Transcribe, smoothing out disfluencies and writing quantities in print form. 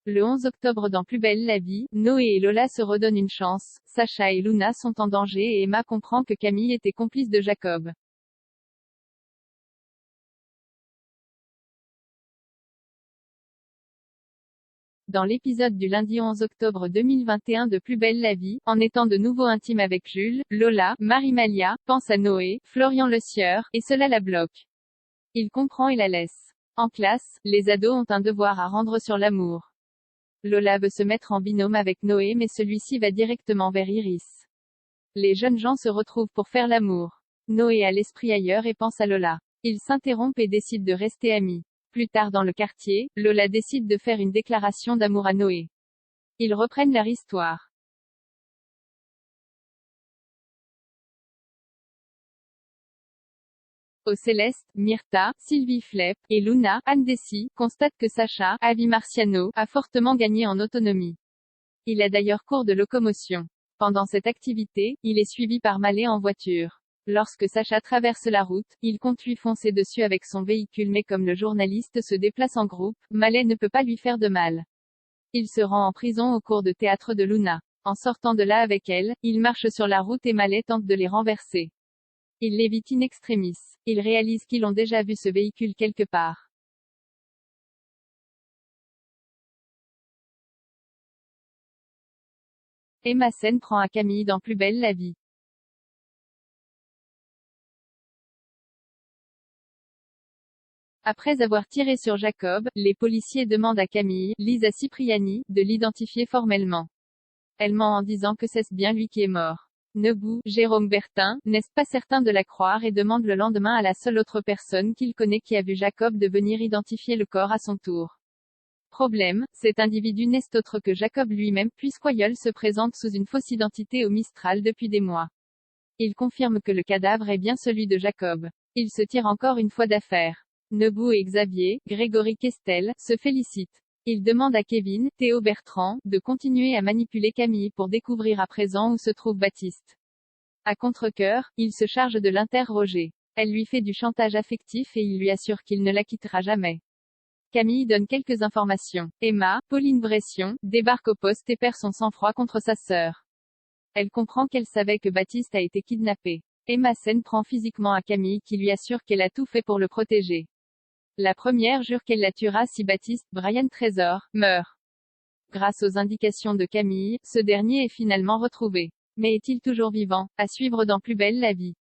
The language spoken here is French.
Le 11 octobre dans Plus belle la vie, Noé et Lola se redonnent une chance, Sacha et Luna sont en danger et Emma comprend que Camille était complice de Jacob. Dans l'épisode du lundi 11 octobre 2021 de Plus belle la vie, en étant de nouveau intime avec Jules, Lola, Marie-Malia, pense à Noé, Florian Le Sieur, et cela la bloque. Il comprend et la laisse. En classe, les ados ont un devoir à rendre sur l'amour. Lola veut se mettre en binôme avec Noé mais celui-ci va directement vers Iris. Les jeunes gens se retrouvent pour faire l'amour. Noé a l'esprit ailleurs et pense à Lola. Ils s'interrompent et décident de rester amis. Plus tard dans le quartier, Lola décide de faire une déclaration d'amour à Noé. Ils reprennent leur histoire. Au Céleste, Myrtha, Sylvie Flepp, et Luna, Anne Dessy, constatent que Sacha, Avi Marciano, a fortement gagné en autonomie. Il a d'ailleurs cours de locomotion. Pendant cette activité, il est suivi par Mallet en voiture. Lorsque Sacha traverse la route, il compte lui foncer dessus avec son véhicule mais comme le journaliste se déplace en groupe, Mallet ne peut pas lui faire de mal. Il se rend en prison au cours de théâtre de Luna. En sortant de là avec elle, il marche sur la route et Mallet tente de les renverser. Il l'évite in extremis. Ils réalisent qu'ils ont déjà vu ce véhicule quelque part. Emma Sen prend à Camille dans Plus belle la vie. Après avoir tiré sur Jacob, les policiers demandent à Camille, Lisa Cipriani, de l'identifier formellement. Elle ment en disant que c'est bien lui qui est mort. Nebou, Jérôme Bertin, n'est pas certain de la croire et demande le lendemain à la seule autre personne qu'il connaît qui a vu Jacob de venir identifier le corps à son tour. Problème, cet individu n'est autre que Jacob lui-même puisqu'Oyol se présente sous une fausse identité au Mistral depuis des mois. Il confirme que le cadavre est bien celui de Jacob. Il se tire encore une fois d'affaire. Nebou et Xavier, Grégory Questel, se félicitent. Il demande à Kevin, Théo Bertrand, de continuer à manipuler Camille pour découvrir à présent où se trouve Baptiste. À contre-cœur, il se charge de l'interroger. Elle lui fait du chantage affectif et il lui assure qu'il ne la quittera jamais. Camille donne quelques informations. Emma, Pauline Bression, débarque au poste et perd son sang-froid contre sa sœur. Elle comprend qu'elle savait que Baptiste a été kidnappé. Emma Sen prend physiquement à Camille qui lui assure qu'elle a tout fait pour le protéger. La première jure qu'elle la tuera si Baptiste, Brian Trésor, meurt. Grâce aux indications de Camille, ce dernier est finalement retrouvé. Mais est-il toujours vivant? À suivre dans Plus belle la vie.